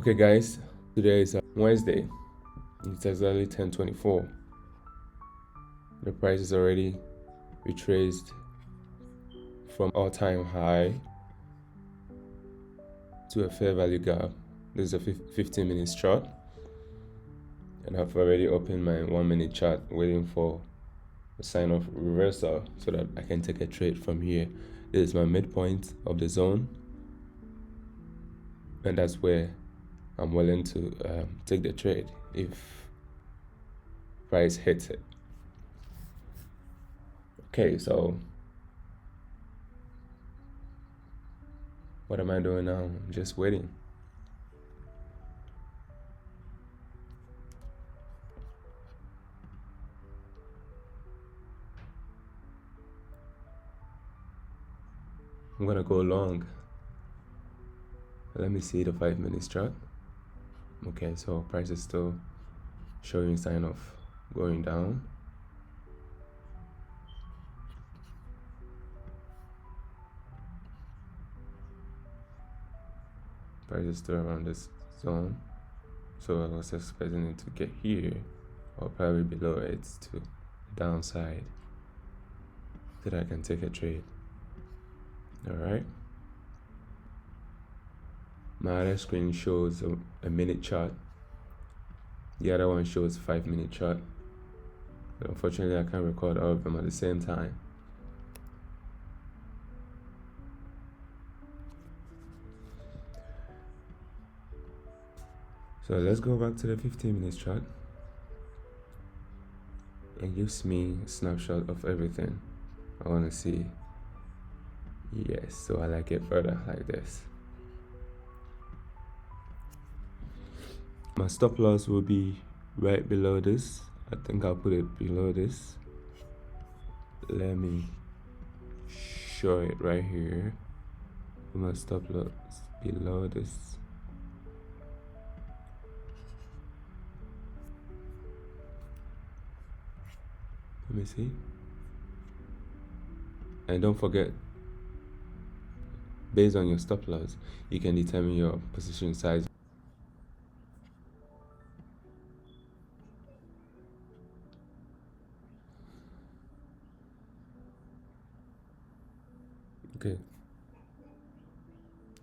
Okay guys, today is Wednesday. It's exactly 10:24. The price is already retraced from all-time high to a fair value gap. This is a 15-minute chart, and I've already opened my 1-minute chart waiting for a sign of reversal so that I can take a trade from here. This is my midpoint of the zone, and that's where I'm willing to take the trade if price hits it. Okay, so what am I doing now? I'm just waiting. I'm gonna go long. Let me see the 5-minute chart. Okay, so price is still showing sign of going down. Price is still around this zone, so I was expecting it to get here or probably below it to the downside so that I can take a trade. All right, my other screen shows a minute chart. The other one shows 5-minute chart, but unfortunately I can't record all of them at the same time. So let's go back to the 15-minute chart. It gives me a snapshot of everything I want to see. Yes, so I like it further like this. My stop loss will be right below this. I think I'll put it below this. Let me show it right here. My stop loss below this. Let me see. And don't forget, based on your stop loss, you can determine your position size. Okay.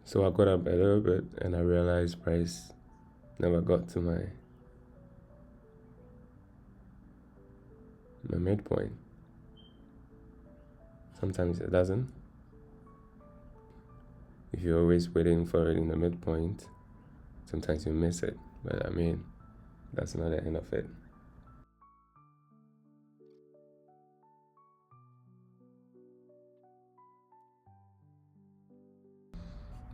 So I got up a little bit and I realized price never got to my midpoint. Sometimes it doesn't. If you're always waiting for it in the midpoint, sometimes you miss it. But I mean, that's not the end of it.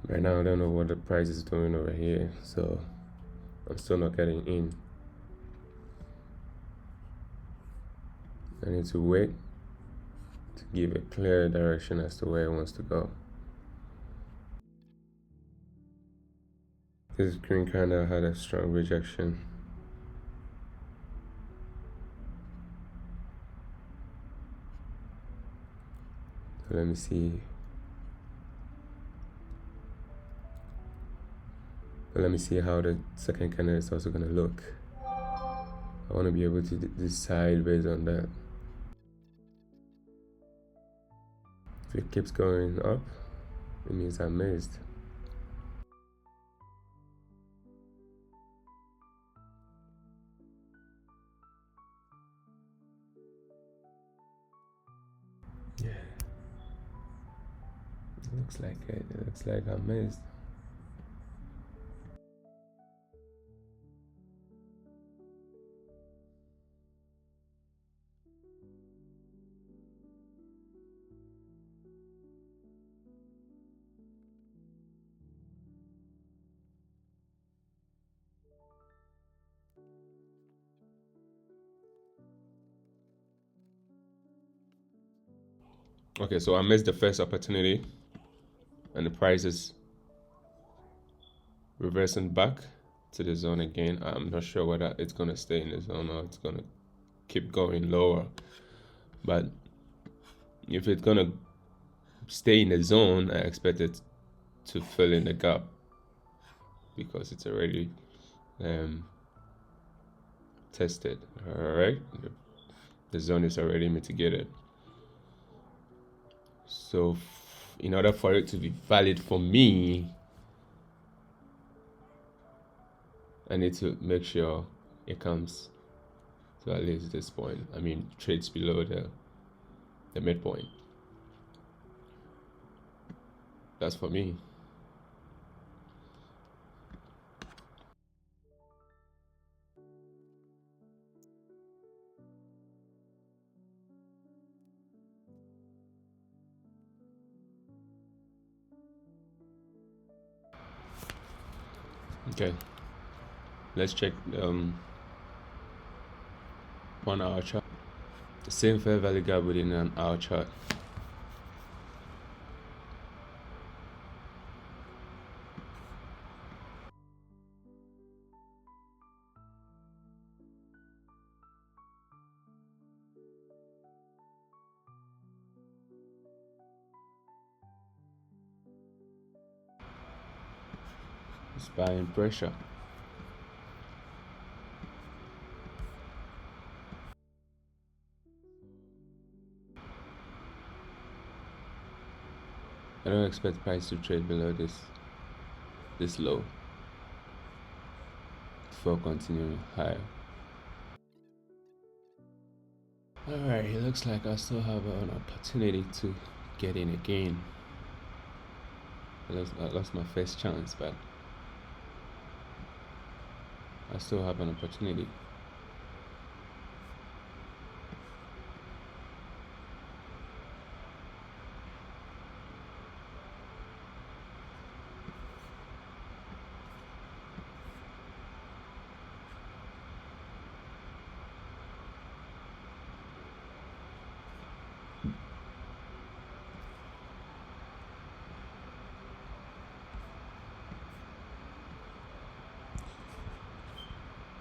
Right now, I don't know what the price is doing over here, so I'm still not getting in. I need to wait to give a clear direction as to where it wants to go. This green candle had a strong rejection. So let me see. Let me see how the second candle is also going to look. I want to be able to decide based on that. If it keeps going up, it means I missed. Yeah. It looks like it. It looks like I missed. Okay, so I missed the first opportunity and the price is reversing back to the zone again. I'm not sure whether it's going to stay in the zone or it's going to keep going lower. But if it's going to stay in the zone, I expect it to fill in the gap because it's already tested. All right, the zone is already mitigated. So in order for it to be valid for me, I need to make sure it comes to at least this point. I mean, trades below the midpoint. That's for me. Okay, let's check 1 hour chart. The same fair value gap within an hour chart. It's buying pressure. I don't expect price to trade below this low before continuing higher. Alright, it looks like I still have an opportunity to get in again. I lost my first chance, but I still have an opportunity.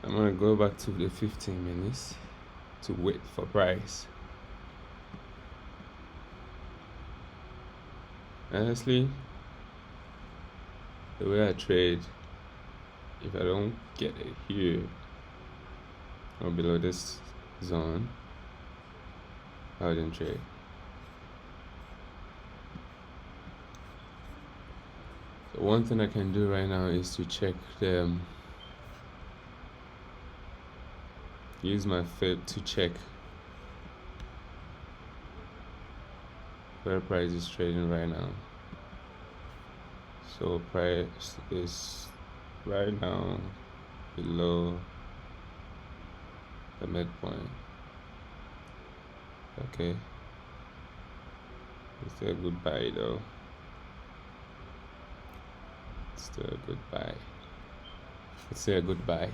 I'm gonna go back to the 15 minutes to wait for price. Honestly, the way I trade, if I don't get it here or below this zone, I wouldn't trade. So one thing I can do right now is to check the use my foot to check where price is trading right now. So price is right now below the midpoint. Okay, it's still a good buy though. It's still a good buy. It's still a good buy.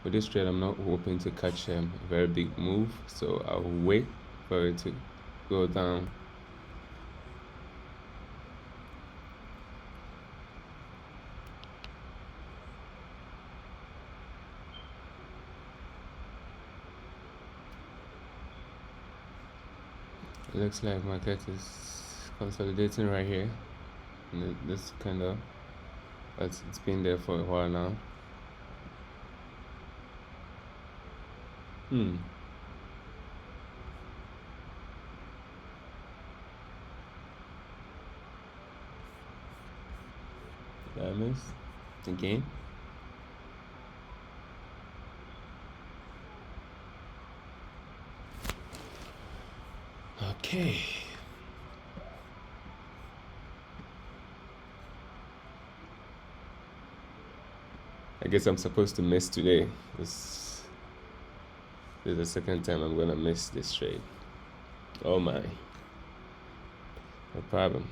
With this trade, I'm not hoping to catch a very big move, so I'll wait for it to go down. It looks like market is consolidating right here. And this kind of, it's been there for a while now. Did I miss again? Okay. I guess I'm supposed to miss today. This is the second time I'm gonna miss this trade. Oh my. No problem.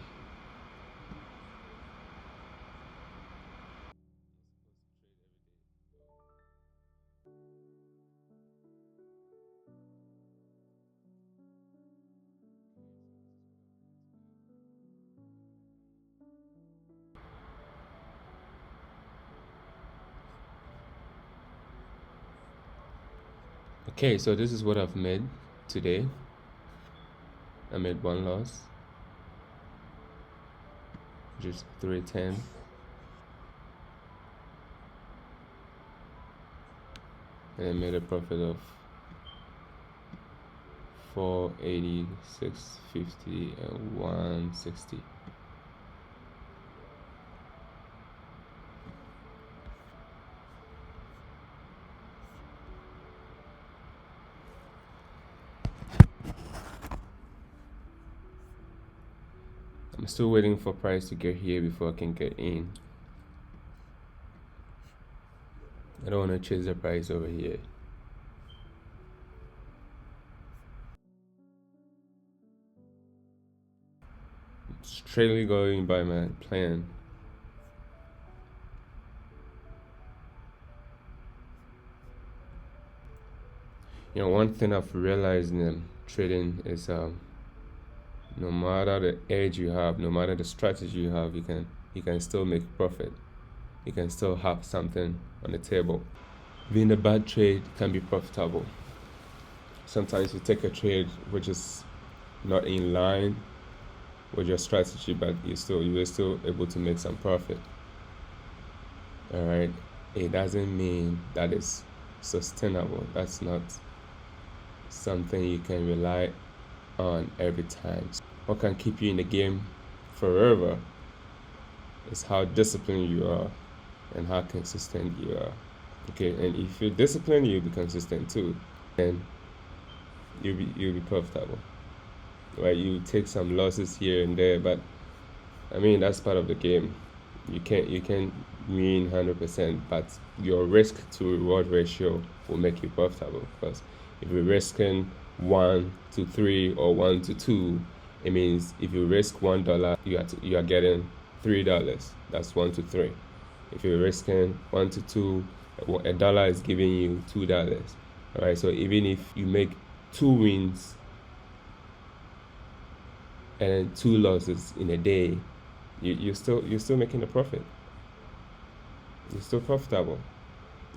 Okay, so this is what I've made today. I made one loss, which is 310. and I made a profit of 486.50 and 160. I'm still waiting for price to get here before I can get in. I don't want to chase the price over here. Straightly going by my plan. One thing I've realized in trading is no matter the edge you have, no matter the strategy you have, you can still make profit. You can still have something on the table. Being a bad trade can be profitable. Sometimes you take a trade which is not in line with your strategy, but you're still able to make some profit. All right, it doesn't mean that it's sustainable. That's not something you can rely on every time. What can keep you in the game forever is how disciplined you are and how consistent you are. Okay, and if you're disciplined, you'll be consistent too, and you'll be profitable. Right? You take some losses here and there, but I mean that's part of the game. You can't win 100%, but your risk to reward ratio will make you profitable. Because if you're risking 1 to 3 or 1 to 2, it means if you risk $1, you are getting $3. That's 1 to 3. If you're risking 1 to 2, a dollar is giving you $2. All right. So even if you make 2 wins and 2 losses in a day, you're still making a profit. You're still profitable,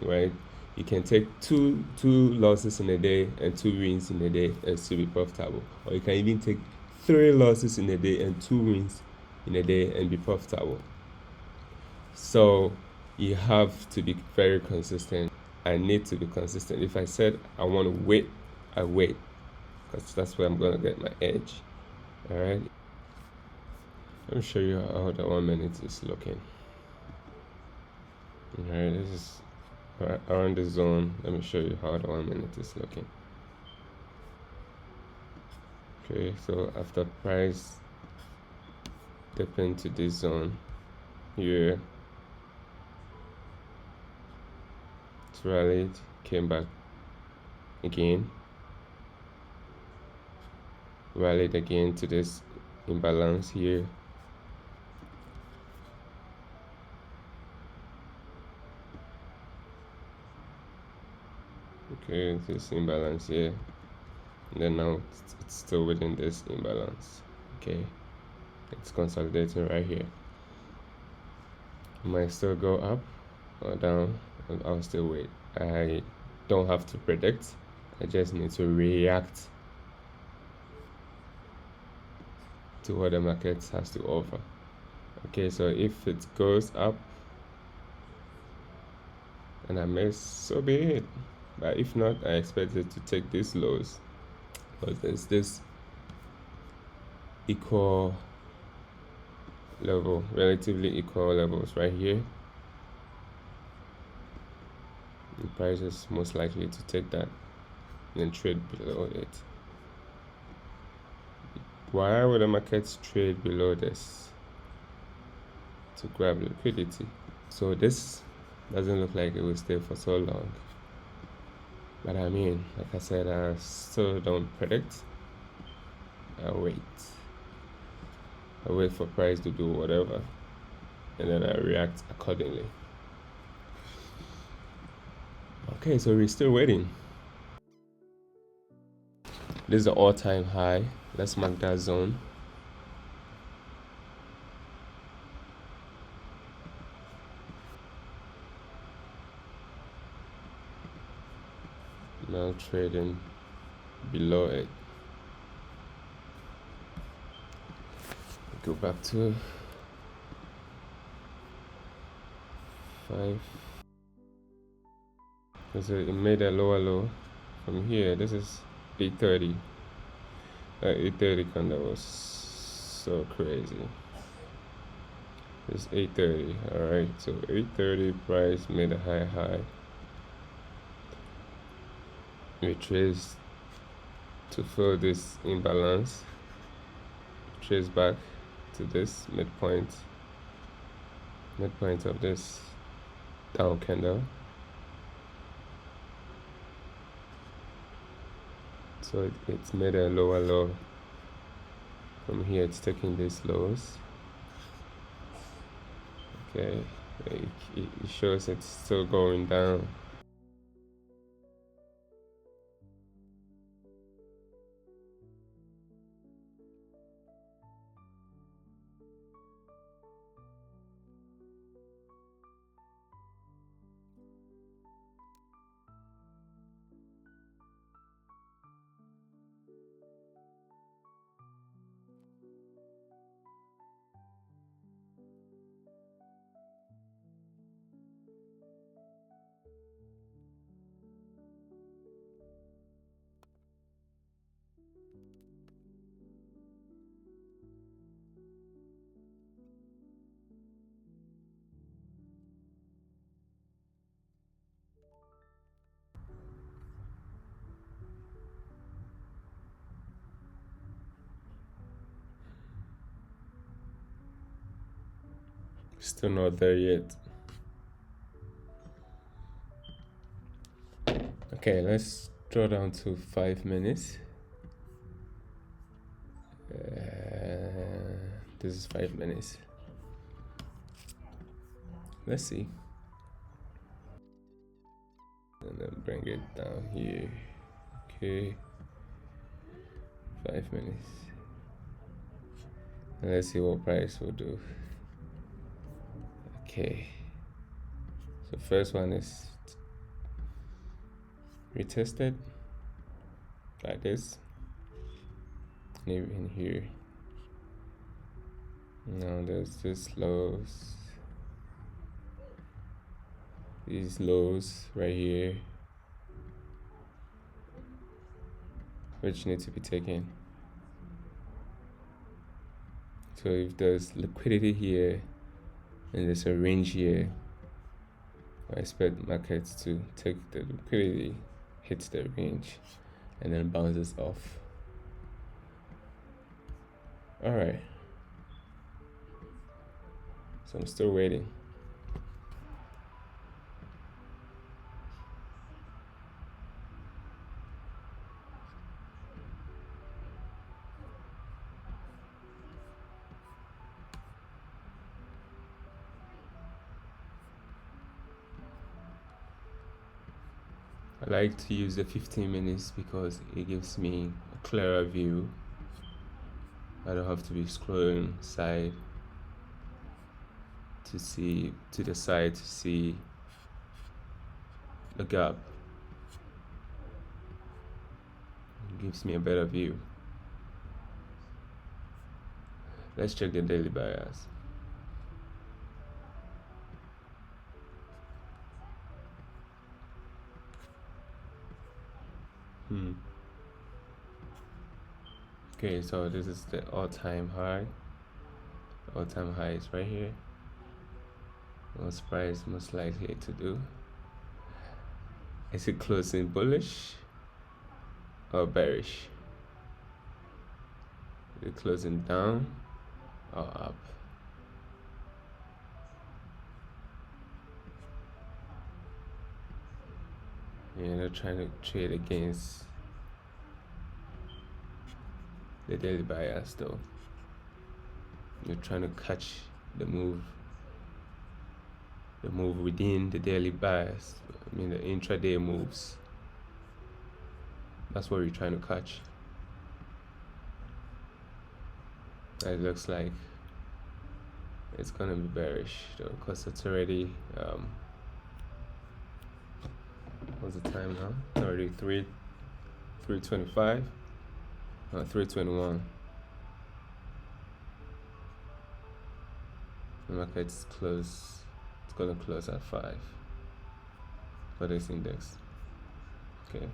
right? You can take two losses in a day and 2 wins in a day and still be profitable, or you can even take 3 losses in a day and 2 wins in a day and be profitable. So you have to be very consistent. I need to be consistent. If I said I want to wait, I wait, because that's where I'm going to get my edge. All right. Let me show you how the 1 minute is looking. All right, this is around the zone. Let me show you how the 1 minute is looking. Okay, so after price dip into this zone here, it's rallied, came back again, rallied again to this imbalance here. Okay, this imbalance here, and then now it's still within this imbalance. Okay, it's consolidating right here. It might still go up or down, and I'll still wait. I don't have to predict, I just need to react to what the market has to offer. Okay, so if it goes up and I miss, so be it. But if not, I expect it to take these lows, because there's this equal level, relatively equal levels right here. The price is most likely to take that and then trade below it. Why would the markets trade below this? To grab liquidity. So this doesn't look like it will stay for so long. But I mean, like I said, I still don't predict. I wait. I wait for price to do whatever, and then I react accordingly. Okay, so we're still waiting. This is the all-time high. Let's mark that zone. Now trading below it. Go back to 5. So it made a lower low from here. This is 8:30. 8:30 candle was so crazy. It's 8:30. All right, so 8:30 price made a high. Retraced to fill this imbalance. Trace back to this midpoint of this down candle. So it's made a lower low. From here it's taking these lows. Okay, it shows it's still going down. Still not there yet. Okay, let's draw down to 5 minutes. This is 5 minutes. Let's see. And then bring it down here. Okay. 5 minutes. And let's see what price will do. Okay. So first one is retested like this. And even here. Now there's this lows. These lows right here, which need to be taken. So if there's liquidity here and there's a range here, I expect markets to take the liquidity, hit the range, and then bounces off. All right. So I'm still waiting. I like to use the 15 minutes because it gives me a clearer view. I don't have to be scrolling side to see to the side to see the gap. It gives me a better view. Let's check the daily bias. Okay, so this is the all-time high. All-time high is right here. Most price most likely to do. Is it closing bullish or bearish? Is it closing down or up? You're not trying to trade against the daily bias though. You're trying to catch the move within the daily bias. I mean the intraday moves. That's what you're trying to catch. It looks like it's gonna be bearish though, because it's already what's the time now? Already 3:25. 3:21. The market's close. It's gonna close at 5 for this index. Okay.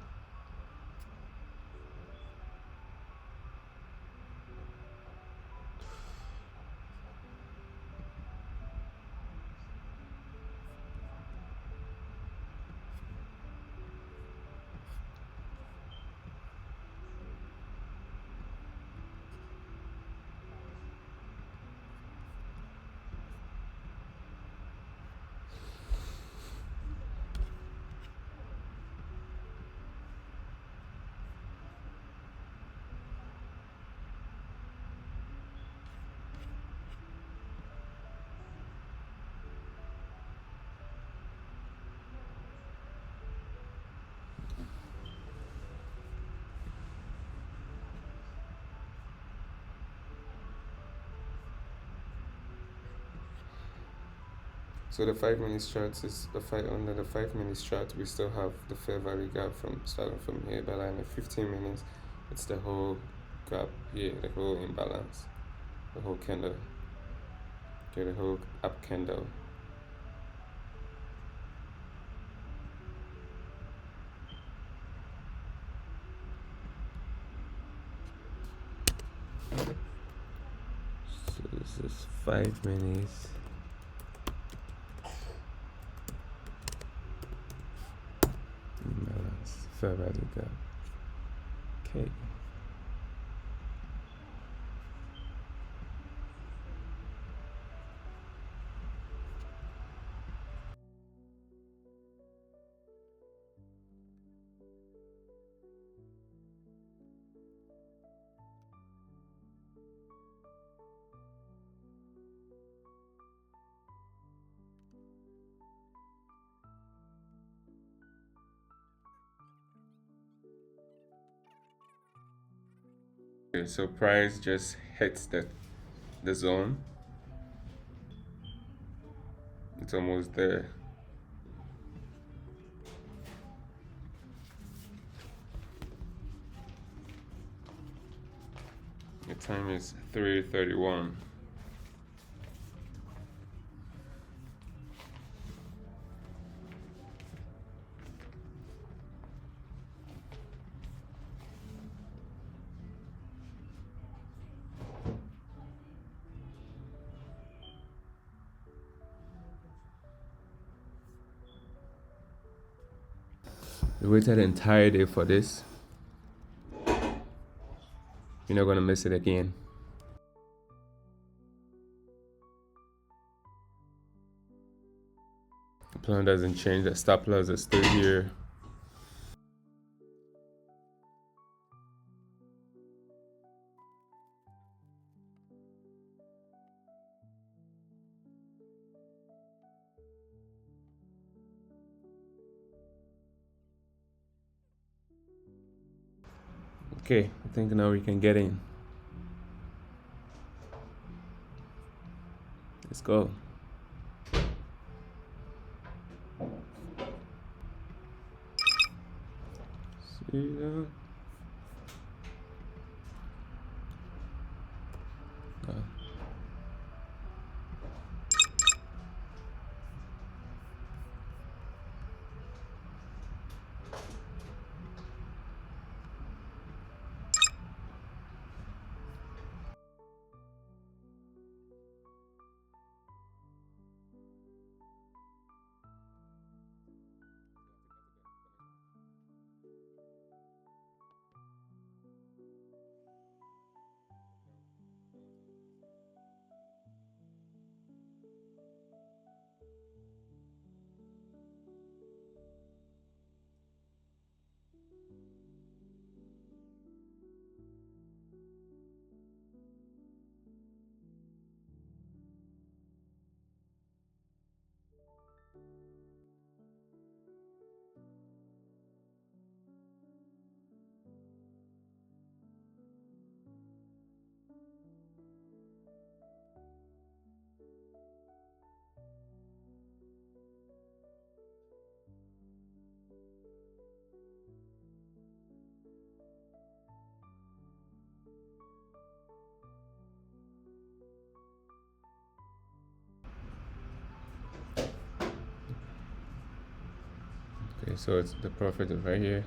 So the 5 minute chart is the five under the 5 minute chart. We still have the fair value gap from starting from here, but like in 15 minutes, it's the whole gap here, the whole imbalance, the whole candle, okay, the whole up candle. So this is 5 minutes. Imbalance, fair value gap. Okay. Okay, so price just hits the zone. It's almost there. The time is 3:31. We waited the entire day for this. You're not gonna miss it again. The plan doesn't change. The stop loss is still here. Okay, I think now we can get in. Let's go. See that? Okay, so it's the profit is right here.